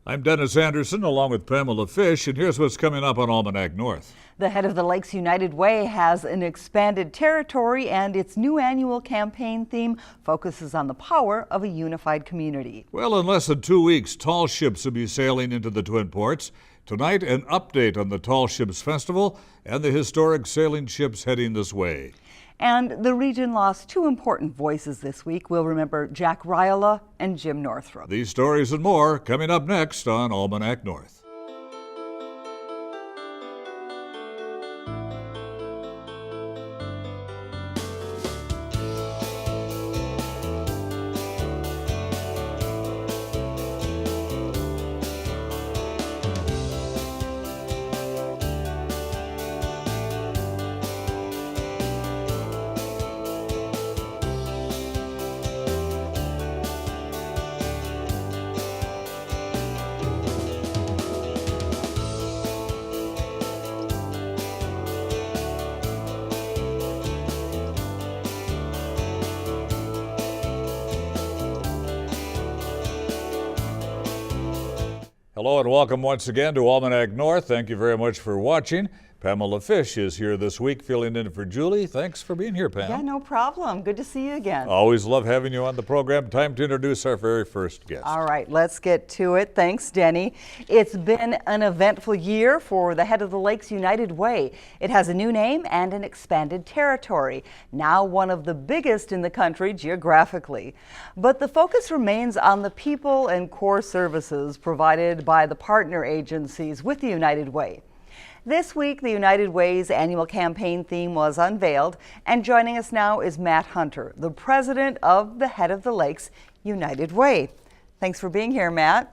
I'm Dennis Anderson along with Pamela Fish, and here's what's coming up on Almanac North. The Head of the Lakes United Way has an expanded territory, and its new annual campaign theme focuses on the power of a unified community. Well, in less than 2 weeks, tall ships will be sailing into the Twin Ports. Tonight, an update on the Tall Ships Festival and the historic sailing ships heading this way. And the region lost two important voices this week. We'll remember Jack Riola and Jim Northrup. These stories and more coming up next on Almanac North. Hello and welcome once again to Almanac North. Thank you very much for watching. Pamela Fish is here this week filling in for Julie. Thanks for being here, Pam. Yeah, no problem. Good to see you again. Always love having you on the program. Time to introduce our very first guest. All right, let's get to it. Thanks, Denny. It's been an eventful year for the Head of the Lakes United Way. It has a new name and an expanded territory, now one of the biggest in the country geographically. But the focus remains on the people and core services provided by the partner agencies with the United Way. This week, the United Way's annual campaign theme was unveiled, and joining us now is Matt Hunter, the president of the Head of the Lakes United Way. Thanks for being here, Matt.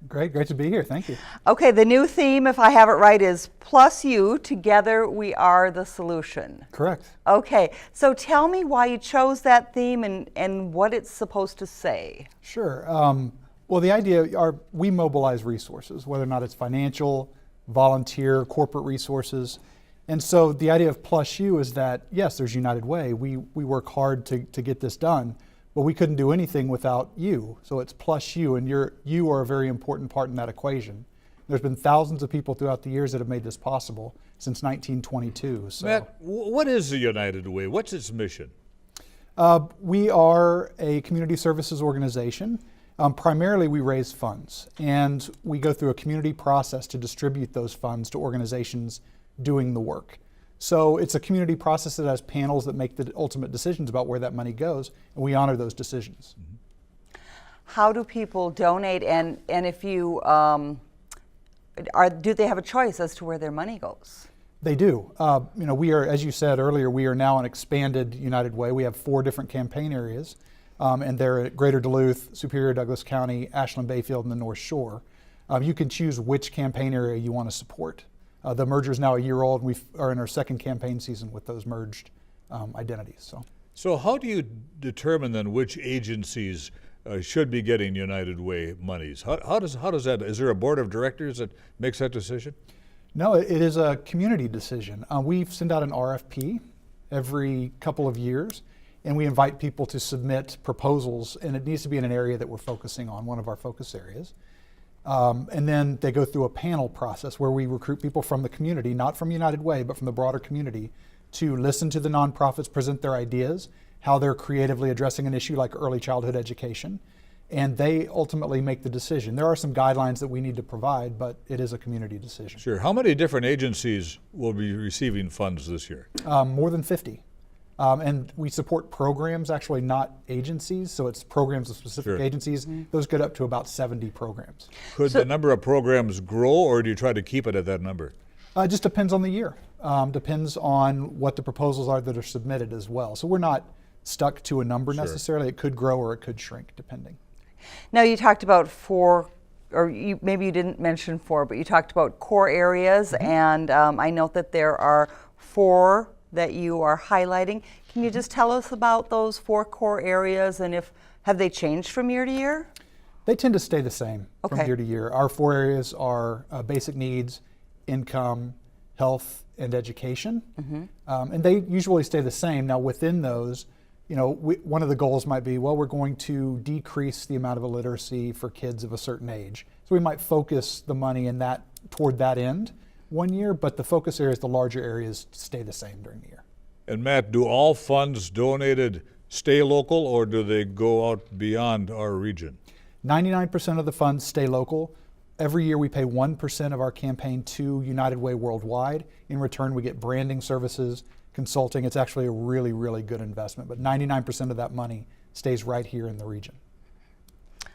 Great to be here. Thank you. Okay, the new theme, if I have it right, is Plus You, Together We Are the Solution. Correct. Okay, so tell me why you chose that theme and what it's supposed to say. Sure. Well, the idea are we mobilize resources, whether or not it's financial, volunteer, corporate resources. And so the idea of Plus You is that, yes, there's United Way. We work hard to get this done, but we couldn't do anything without you. So it's Plus You, and you are a very important part in that equation. There's been thousands of people throughout the years that have made this possible since 1922. So. Matt, what is the United Way? What's its mission? We are a community services organization. Primarily, we raise funds, and we go through a community process to distribute those funds to organizations doing the work. So it's a community process that has panels that make the ultimate decisions about where that money goes, and we honor those decisions. How do people donate, and if you, do they have a choice as to where their money goes? They do. We are, as you said earlier, we are now an expanded United Way. We have 4 different campaign areas. And they're at Greater Duluth, Superior Douglas County, Ashland Bayfield, and the North Shore. You can choose which campaign area you want to support. The merger is now a year old, and we are in our second campaign season with those merged identities. So how do you determine then which agencies should be getting United Way monies? How does that, is there a board of directors that makes that decision? No, it is a community decision. We send out an RFP every couple of years, and we invite people to submit proposals, and it needs to be in an area that we're focusing on, one of our focus areas. And then they go through a panel process where we recruit people from the community, not from United Way, but from the broader community, to listen to the nonprofits present their ideas, how they're creatively addressing an issue like early childhood education, and they ultimately make the decision. There are some guidelines that we need to provide, but it is a community decision. Sure. How many different agencies will be receiving funds this year? More than 50. And we support programs, actually not agencies, so it's programs of specific agencies. Those get up to about 70 programs. Could the number of programs grow, or do you try to keep it at that number? It just depends on the year. Depends on what the proposals are that are submitted as well. So we're not stuck to a number necessarily. It could grow or it could shrink, depending. Now you talked about 4, or maybe you didn't mention 4, but you talked about core areas, and I note that there are 4 that you are highlighting. Can you just tell us about those 4 core areas, and have they changed from year to year? They tend to stay the same from year to year. Our 4 areas are basic needs, income, health, and education. And they usually stay the same. Now within those, one of the goals might be, well, we're going to decrease the amount of illiteracy for kids of a certain age. So we might focus the money in that toward that end one year, but the focus areas, the larger areas, stay the same during the year. And Matt, do all funds donated stay local, or do they go out beyond our region? 99% of the funds stay local. Every year we pay 1% of our campaign to United Way Worldwide. In return, we get branding services, consulting. It's actually a really, really good investment, but 99% of that money stays right here in the region.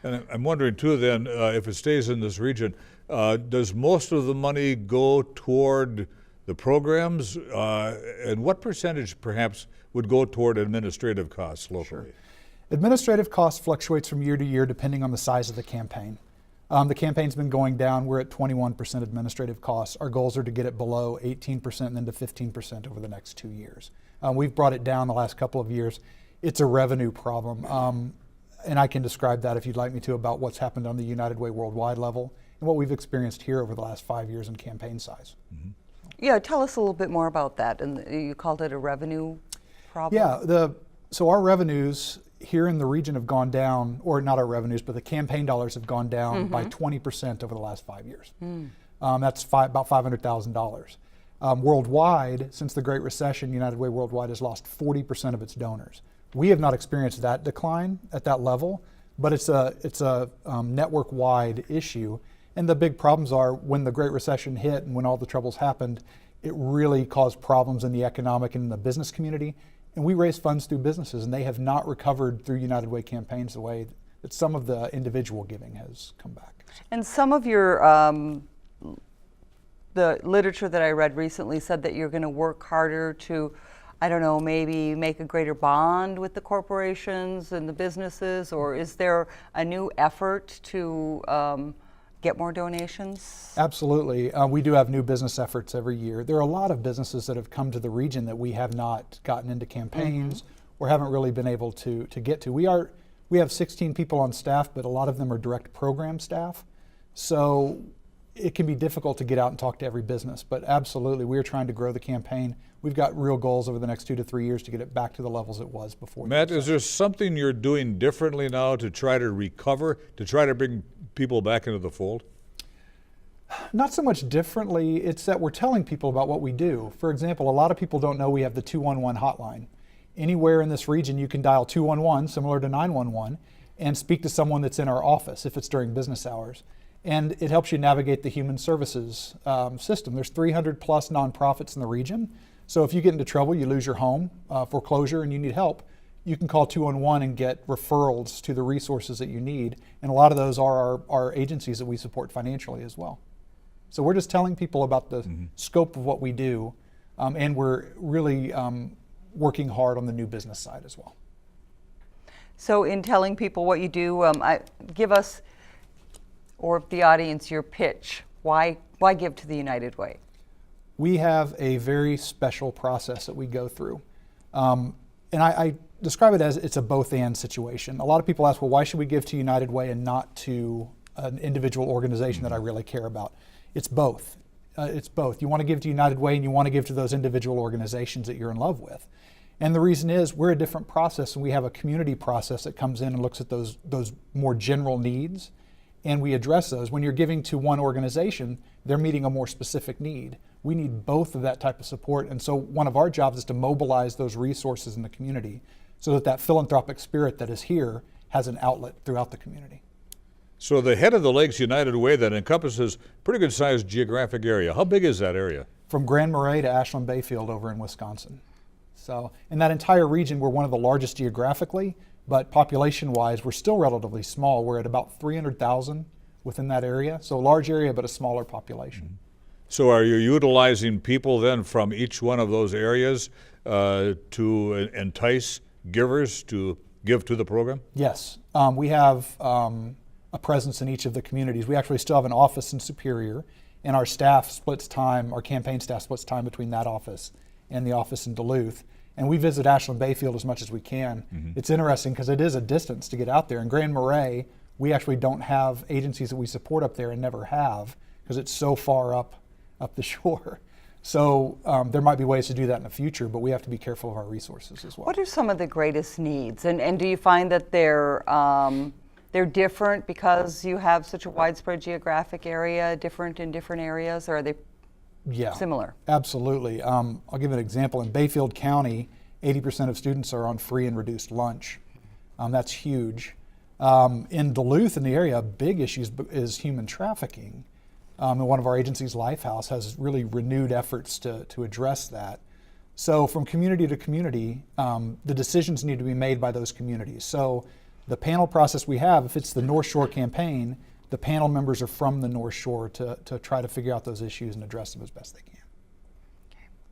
And I'm wondering too then, if it stays in this region, does most of the money go toward the programs? And what percentage perhaps would go toward administrative costs locally? Sure. Administrative costs fluctuates from year to year depending on the size of the campaign. The campaign's been going down. We're at 21% administrative costs. Our goals are to get it below 18% and then to 15% over the next 2 years. We've brought it down the last couple of years. It's a revenue problem. And I can describe that if you'd like me to, about what's happened on the United Way Worldwide level and what we've experienced here over the last 5 years in campaign size. Mm-hmm. Yeah, tell us a little bit more about that. And you called it a revenue problem? Yeah, so our revenues here in the region have gone down, or not our revenues, but the campaign dollars have gone down by 20% over the last 5 years. That's about $500,000. Worldwide, since the Great Recession, United Way Worldwide has lost 40% of its donors. We have not experienced that decline at that level, but it's a network-wide issue. And the big problems are when the Great Recession hit and when all the troubles happened, it really caused problems in the economic and in the business community. And we raise funds through businesses, and they have not recovered through United Way campaigns the way that some of the individual giving has come back. And some of your, the literature that I read recently said that you're going to work harder to, I don't know, maybe make a greater bond with the corporations and the businesses, or is there a new effort to get more donations? Absolutely. We do have new business efforts every year. There are a lot of businesses that have come to the region that we have not gotten into campaigns or haven't really been able to get to. We have 16 people on staff, but a lot of them are direct program staff. So it can be difficult to get out and talk to every business, but absolutely, we're trying to grow the campaign. We've got real goals over the next 2 to 3 years to get it back to the levels it was before. Matt, is there something you're doing differently now to try to recover, to try to bring people back into the fold? Not so much differently, it's that we're telling people about what we do. For example, a lot of people don't know we have the 211 hotline. Anywhere in this region you can dial 211, similar to 911, and speak to someone that's in our office if it's during business hours. And it helps you navigate the human services system. There's 300 plus nonprofits in the region. So if you get into trouble, you lose your home, foreclosure, and you need help, you can call 211 and get referrals to the resources that you need. And a lot of those are our agencies that we support financially as well. So we're just telling people about the scope of what we do, and we're really working hard on the new business side as well. So in telling people what you do, give us, or the audience, your pitch. Why give to the United Way? We have a very special process that we go through. And I describe it as it's a both-and situation. A lot of people ask, well, why should we give to United Way and not to an individual organization that I really care about? It's both. It's both. You want to give to United Way and you want to give to those individual organizations that you're in love with. And the reason is we're a different process, and we have a community process that comes in and looks at those more general needs, and we address those. When you're giving to one organization, they're meeting a more specific need. We need both of that type of support, and so one of our jobs is to mobilize those resources in the community so that that philanthropic spirit that is here has an outlet throughout the community. So the Head of the Lakes United Way that encompasses pretty good sized geographic area. How big is that area? From Grand Marais to Ashland Bayfield over in Wisconsin. So in that entire region, we're one of the largest geographically, but population-wise, we're still relatively small. We're at about 300,000 within that area. So a large area, but a smaller population. So are you utilizing people then from each one of those areas to entice givers to give to the program? Yes, we have a presence in each of the communities. We actually still have an office in Superior, and our staff splits time, our campaign staff splits time between that office and the office in Duluth. And we visit Ashland Bayfield as much as we can. It's interesting because it is a distance to get out there. In Grand Marais, we actually don't have agencies that we support up there and never have because it's so far up the shore. So there might be ways to do that in the future, but we have to be careful of our resources as well. What are some of the greatest needs? And do you find that they're different because you have such a widespread geographic area, different in different areas, or are they similar? Absolutely. I'll give an example. In Bayfield County, 80% of students are on free and reduced lunch. That's huge. In Duluth, in the area, a big issue is human trafficking. And one of our agencies, Lifehouse, has really renewed efforts to address that. So from community to community, the decisions need to be made by those communities. So the panel process we have, if it's the North Shore campaign, the panel members are from the North Shore to try to figure out those issues and address them as best they can.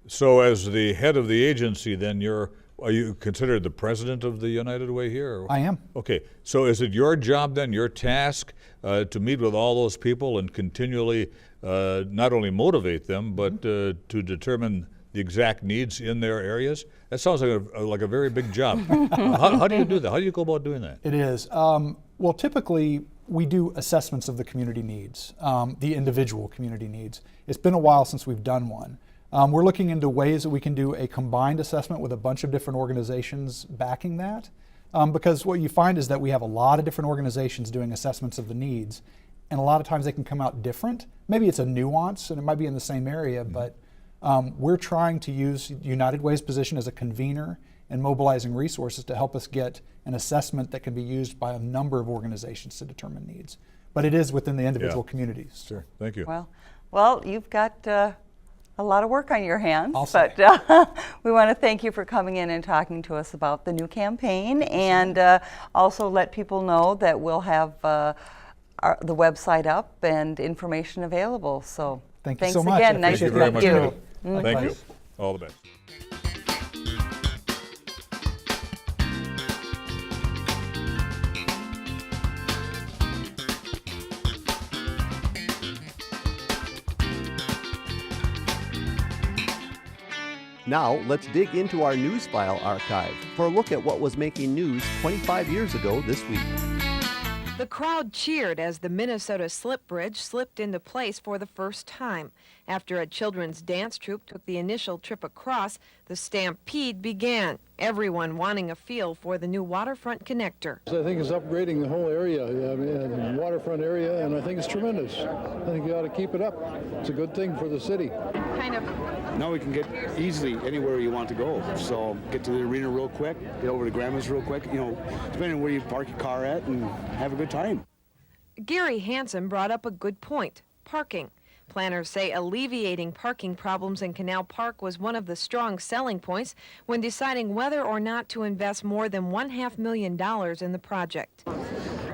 So as the head of the agency, then are you considered the president of the United Way here? Or? I am. Okay, so is it your job then, your task, to meet with all those people and continually not only motivate them, but to determine the exact needs in their areas? That sounds like a very big job. How do you do that? How do you go about doing that? It is. Well, typically we do assessments of the community needs, the individual community needs. It's been a while since we've done one. We're looking into ways that we can do a combined assessment with a bunch of different organizations backing that. Because what you find is that we have a lot of different organizations doing assessments of the needs, and a lot of times they can come out different. Maybe it's a nuance and it might be in the same area, but we're trying to use United Way's position as a convener and mobilizing resources to help us get an assessment that can be used by a number of organizations to determine needs. But it is within the individual communities. Sure, thank you. Well, you've got a lot of work on your hands, but we want to thank you for coming in and talking to us about the new campaign, and also let people know that we'll have the website up and information available. So thanks so much. Again. Nice to meet you. Thank you. All the best. Now, let's dig into our news file archive for a look at what was making news 25 years ago this week. The crowd cheered as the Minnesota Slip Bridge slipped into place for the first time. After a children's dance troupe took the initial trip across, the stampede began, everyone wanting a feel for the new waterfront connector. I think it's upgrading the whole area, the waterfront area, and I think it's tremendous. I think you ought to keep it up. It's a good thing for the city. Now we can get easily anywhere you want to go. So get to the arena real quick, get over to Grandma's real quick, depending on where you park your car at, and have a good time. Gary Hansen brought up a good point, parking. Planners say alleviating parking problems in Canal Park was one of the strong selling points when deciding whether or not to invest more than $500,000 in the project.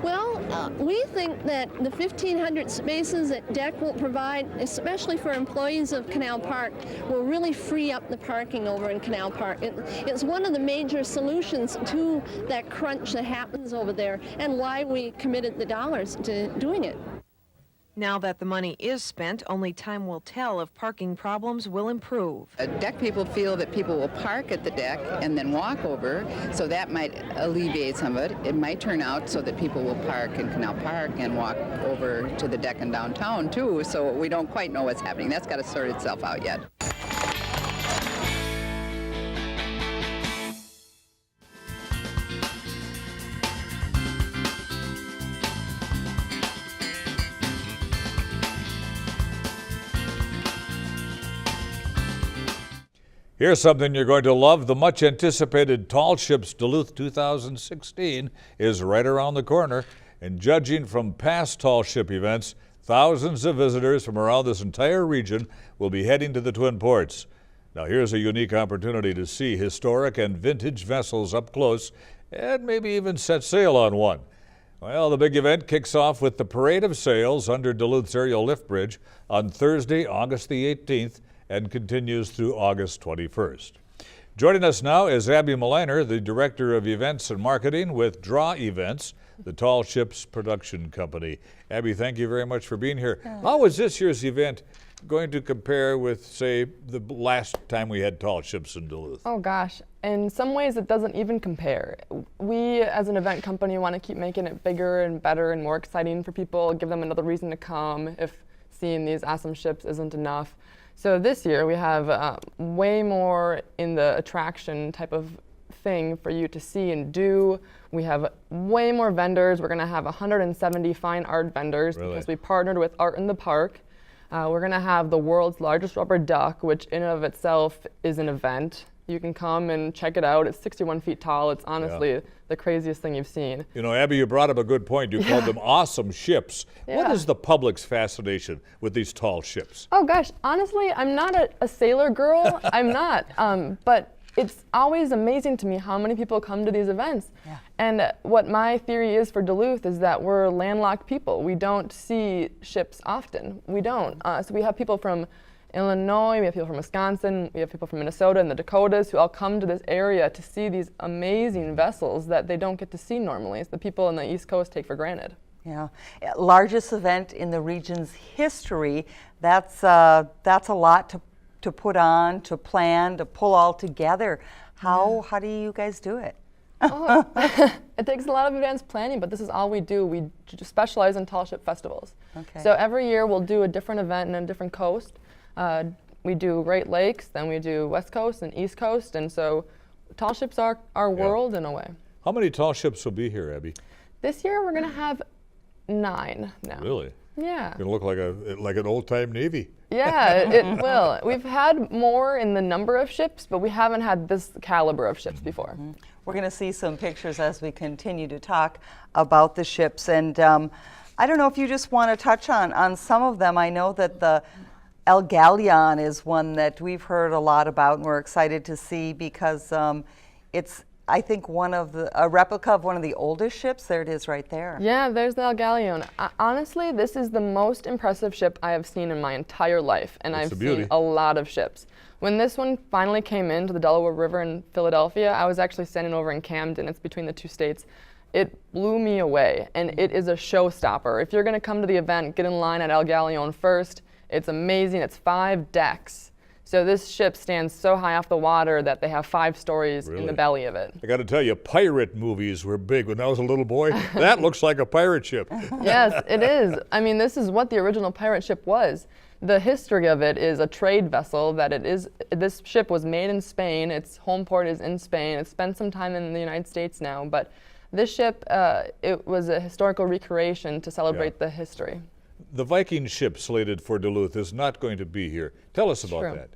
Well, we think that the 1,500 spaces that DEC will provide, especially for employees of Canal Park, will really free up the parking over in Canal Park. It's one of the major solutions to that crunch that happens over there, and why we committed the dollars to doing it. Now that the money is spent, only time will tell if parking problems will improve. DEC people feel that people will park at the DEC and then walk over, so that might alleviate some of it. It might turn out so that people will park in Canal Park and walk over to the DEC in downtown too, so we don't quite know what's happening. That's got to sort itself out yet. Here's something you're going to love. The much anticipated Tall Ships Duluth 2016 is right around the corner. And judging from past Tall Ship events, thousands of visitors from around this entire region will be heading to the Twin Ports. Now here's a unique opportunity to see historic and vintage vessels up close and maybe even set sail on one. Well, the big event kicks off with the Parade of Sails under Duluth's aerial lift bridge on Thursday, August the 18th, and continues through August 21st. Joining us now is Abby Mlinar, the Director of Events and Marketing with Draw Events, the Tall Ships production company. Abby, thank you very much for being here. How is this year's event going to compare with, say, the last time we had Tall Ships in Duluth? Oh gosh, in some ways it doesn't even compare. We as an event company want to keep making it bigger and better and more exciting for people, give them another reason to come if seeing these awesome ships isn't enough. So this year we have way more in the attraction type of thing for you to see and do. We have way more vendors. We're going to have 170 fine art vendors because we partnered with Art in the Park. We're going to have the world's largest rubber duck, which in and of itself is an event. You can come and check it out. It's 61 feet tall. It's honestly the craziest thing you've seen. You know, Abby, you brought up a good point. You called them awesome ships. What is the public's fascination with these tall ships? Oh gosh, honestly, I'm not a sailor girl. I'm not. But it's always amazing to me how many people come to these events. And what my theory is for Duluth is that we're landlocked people. We don't see ships often. We don't. So we have people from Illinois, we have people from Wisconsin, we have people from Minnesota and the Dakotas who all come to this area to see these amazing vessels that they don't get to see normally. It's the people on the East Coast take for granted. Yeah, largest event in the region's history. That's a lot to put on, to plan, to pull all together. How do you guys do it? It takes a lot of advanced planning, but this is all we do. We specialize in tall ship festivals. So every year we'll do a different event in a different coast. We do Great Lakes, then we do West Coast and East Coast, and so tall ships are our world in a way. How many tall ships will be here, Abby? This year we're going to have 9 now. Really? Yeah. It's going to look like an old-time Navy. Yeah, it will. We've had more in the number of ships, but we haven't had this caliber of ships before. We're going to see some pictures as we continue to talk about the ships, and I don't know if you just want to touch on some of them. I know that the El Galleon is one that we've heard a lot about and we're excited to see because it's, I think, a replica of one of the oldest ships. There it is right there. Yeah, there's the El Galleon. Honestly, this is the most impressive ship I have seen in my entire life, and I've seen a lot of ships. When this one finally came into the Delaware River in Philadelphia, I was actually standing over in Camden. It's between the two states. It blew me away, and it is a showstopper. If you're going to come to the event, get in line at El Galleon first. It's amazing. It's 5 decks. So this ship stands so high off the water that they have 5 stories in the belly of it. I got to tell you, pirate movies were big when I was a little boy. That looks like a pirate ship. Yes, it is. I mean, this is what the original pirate ship was. The history of it is a trade vessel that it is. This ship was made in Spain. Its home port is in Spain. It's spent some time in the United States now, but this ship, it was a historical recreation to celebrate the history. The Viking ship slated for Duluth is not going to be here. Tell us about that.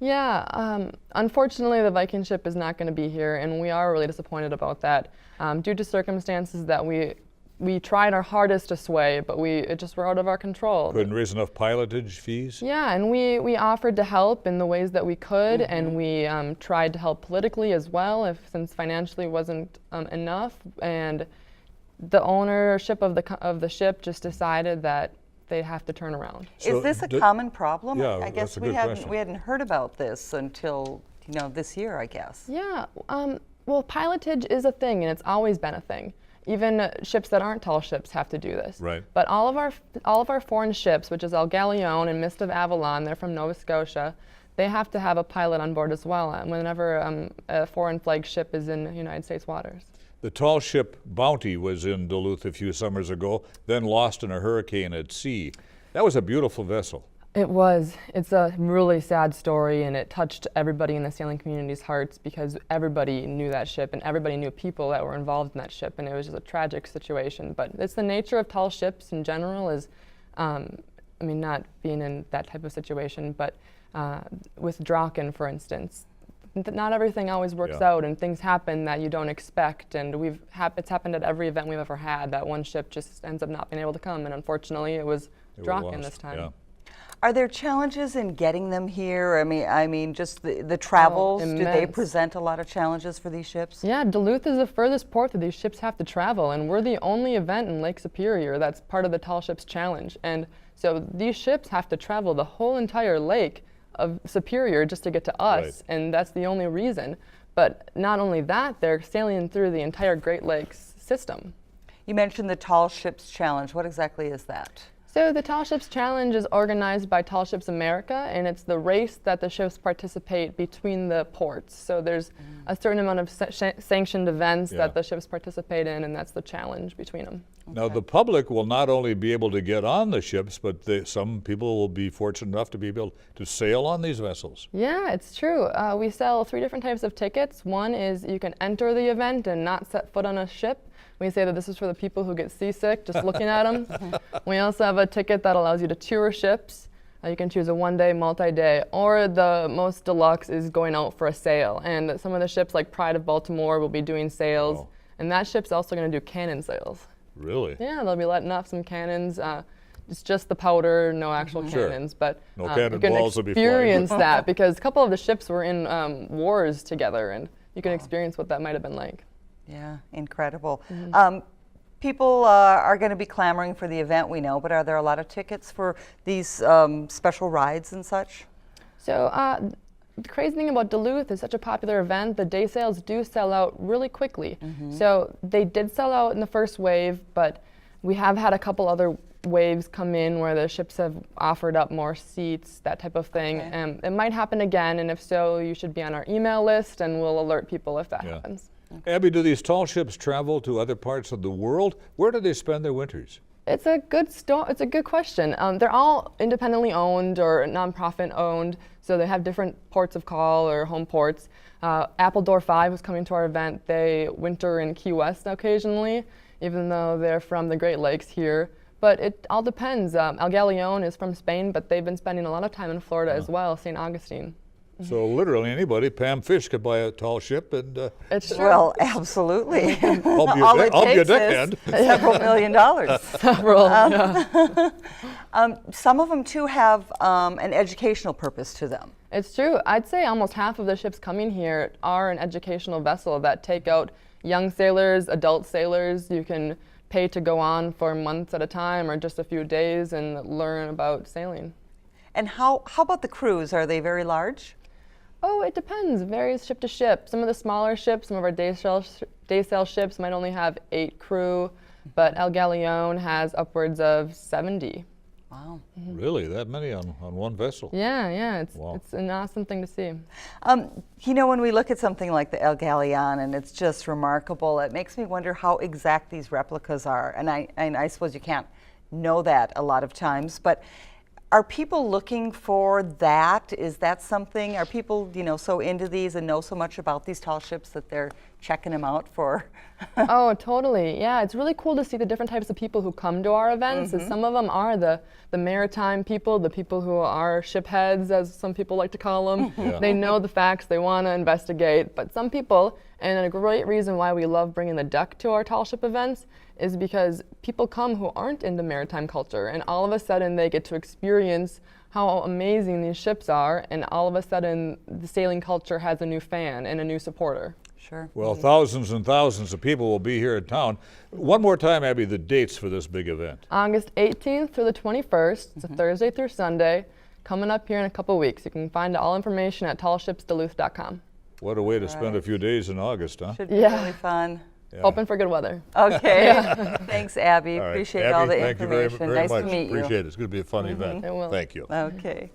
Yeah, unfortunately the Viking ship is not going to be here, and we are really disappointed about that due to circumstances that we tried our hardest to sway, but it just were out of our control. Couldn't raise enough pilotage fees? Yeah, and we offered to help in the ways that we could, and we tried to help politically as well, since financially wasn't enough, and the ownership of the ship just decided that they have to turn around. So is this a common problem? Yeah, I guess we hadn't heard about this until this year, I guess. Yeah, well, pilotage is a thing, and it's always been a thing. Even ships that aren't tall ships have to do this. Right. But all of our foreign ships, which is El Galleon and Mist of Avalon, they're from Nova Scotia, they have to have a pilot on board as well whenever a foreign flag ship is in United States waters. The tall ship Bounty was in Duluth a few summers ago, then lost in a hurricane at sea. That was a beautiful vessel. It was. It's a really sad story, and it touched everybody in the sailing community's hearts because everybody knew that ship and everybody knew people that were involved in that ship, and it was just a tragic situation. But it's the nature of tall ships in general is, I mean, not being in that type of situation, but with Draken, for instance, not everything always works out, and things happen that you don't expect, and it's happened at every event we've ever had that one ship just ends up not being able to come, and unfortunately it was Draken this time. Yeah. Are there challenges in getting them here? I mean, just the travels, do they present a lot of challenges for these ships? Yeah, Duluth is the furthest port that these ships have to travel, and we're the only event in Lake Superior that's part of the Tall Ships Challenge, and so these ships have to travel the whole entire lake of Superior just to get to us, and that's the only reason. But not only that, they're sailing through the entire Great Lakes system. You mentioned the Tall Ships Challenge. What exactly is that? So the Tall Ships Challenge is organized by Tall Ships America, and it's the race that the ships participate between the ports. So there's a certain amount of sanctioned events that the ships participate in, and that's the challenge between them. Now, the public will not only be able to get on the ships, but some people will be fortunate enough to be able to sail on these vessels. Yeah, it's true. We sell 3 different types of tickets. One is you can enter the event and not set foot on a ship. We say that this is for the people who get seasick just looking at them. We also have a ticket that allows you to tour ships. You can choose a one-day, multi-day, or the most deluxe is going out for a sail. And some of the ships like Pride of Baltimore will be doing sails. Wow. And that ship's also going to do cannon sails. Really? Yeah, they'll be letting off some cannons. It's just the powder, no actual cannons. But No you can cannonballs will be flying. experience that because a couple of the ships were in wars together, and you can experience what that might have been like. Yeah, incredible. People are going to be clamoring for the event, we know, but are there a lot of tickets for these special rides and such? So the crazy thing about Duluth is such a popular event, the day sales do sell out really quickly. So they did sell out in the first wave, but we have had a couple other waves come in where the ships have offered up more seats, that type of thing. And it might happen again, and if so, you should be on our email list, and we'll alert people if that happens. Abby, do these tall ships travel to other parts of the world? Where do they spend their winters? It's a good question. They're all independently owned or nonprofit owned, so they have different ports of call or home ports. Appledore 5 was coming to our event. They winter in Key West occasionally, even though they're from the Great Lakes here. But it all depends. El Galeon is from Spain, but they've been spending a lot of time in Florida as well, St. Augustine. So literally anybody, Pam Fish, could buy a tall ship and It's true. Well, absolutely. I'll be a deckhand. Several million dollars. Several. Some of them too have an educational purpose to them. It's true. I'd say almost half of the ships coming here are an educational vessel that take out young sailors, adult sailors. You can pay to go on for months at a time or just a few days and learn about sailing. And how about the crews? Are they very large? Oh, it depends. Varies ship to ship. Some of the smaller ships, some of our day sail ships might only have 8 crew, but El Galeon has upwards of 70. Wow. Really, that many on one vessel? Yeah, it's Wow. it's an awesome thing to see. You know, when we look at something like the El Galeon, and it's just remarkable, it makes me wonder how exact these replicas are. And I suppose you can't know that a lot of times, but are people looking for that? Is that something? Are people, so into these and know so much about these tall ships that they're checking them out for? Oh, totally. Yeah, it's really cool to see the different types of people who come to our events. And some of them are the maritime people, the people who are ship heads, as some people like to call them. Yeah. They know the facts, they want to investigate. But some people, and a great reason why we love bringing the deck to our tall ship events, is because people come who aren't into maritime culture, and all of a sudden they get to experience how amazing these ships are, and all of a sudden the sailing culture has a new fan and a new supporter. Sure. Well, thousands and thousands of people will be here in town. One more time, Abby, the dates for this big event. August 18th through the 21st. It's a Thursday through Sunday. Coming up here in a couple weeks. You can find all information at tallshipsduluth.com. What a way to spend a few days in August, huh? Should be really fun. Yeah. Hoping for good weather. Okay. Thanks, Abby. All right. Appreciate Abby, all the thank you very, information. very Nice much. to meet you. Appreciate it. It's going to be a fun event. It will. Thank you. Okay.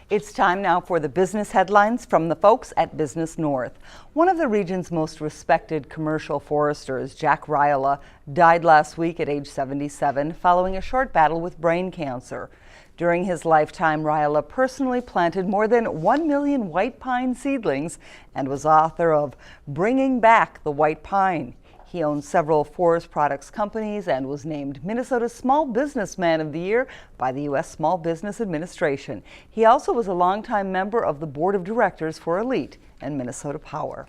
It's time now for the business headlines from the folks at Business North. One of the region's most respected commercial foresters, Jack Riola, died last week at age 77 following a short battle with brain cancer. During his lifetime, Riola personally planted more than 1 million white pine seedlings and was author of Bringing Back the White Pine. He owns several forest products companies and was named Minnesota's Small Businessman of the Year by the U.S. Small Business Administration. He also was a longtime member of the Board of Directors for Elite and Minnesota Power.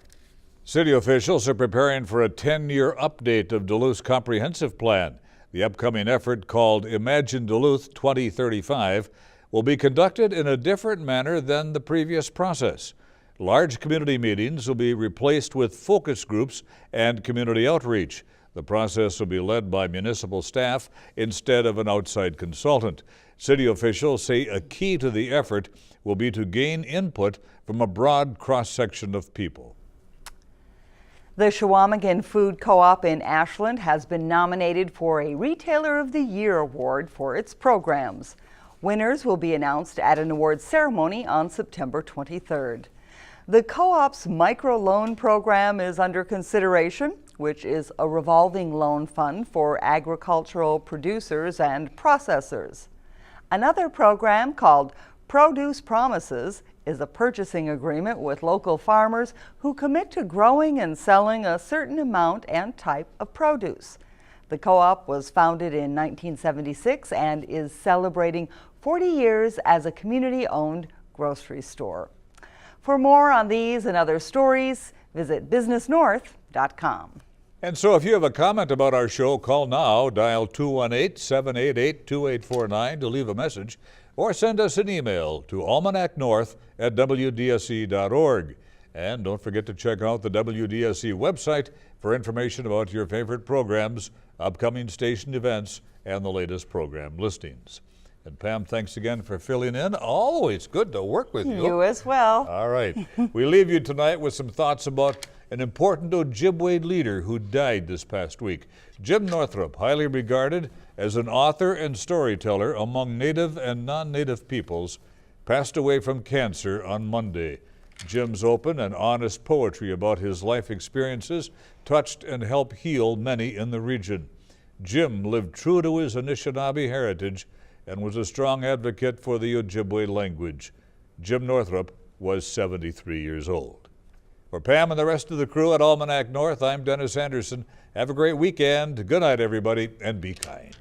City officials are preparing for a 10-year update of Duluth's comprehensive plan. The upcoming effort, called Imagine Duluth 2035, will be conducted in a different manner than the previous process. Large community meetings will be replaced with focus groups and community outreach. The process will be led by municipal staff instead of an outside consultant. City officials say a key to the effort will be to gain input from a broad cross-section of people. The Chequamegon Food Co-op in Ashland has been nominated for a Retailer of the Year award for its programs. Winners will be announced at an awards ceremony on September 23rd. The co-op's microloan program is under consideration, which is a revolving loan fund for agricultural producers and processors. Another program, called Produce Promises, is a purchasing agreement with local farmers who commit to growing and selling a certain amount and type of produce. The co-op was founded in 1976 and is celebrating 40 years as a community-owned grocery store. For more on these and other stories, visit businessnorth.com. And so if you have a comment about our show, call now, dial 218-788-2849 to leave a message, or send us an email to almanacnorth@wdse.org. And don't forget to check out the WDSE website for information about your favorite programs, upcoming station events, and the latest program listings. And Pam, thanks again for filling in. Always good to work with you. You as well. All right. We leave you tonight with some thoughts about an important Ojibwe leader who died this past week. Jim Northrup, highly regarded as an author and storyteller among Native and non-Native peoples, passed away from cancer on Monday. Jim's open and honest poetry about his life experiences touched and helped heal many in the region. Jim lived true to his Anishinaabe heritage and was a strong advocate for the Ojibwe language. Jim Northrup was 73 years old. For Pam and the rest of the crew at Almanac North, I'm Dennis Anderson. Have a great weekend. Good night, everybody, and be kind.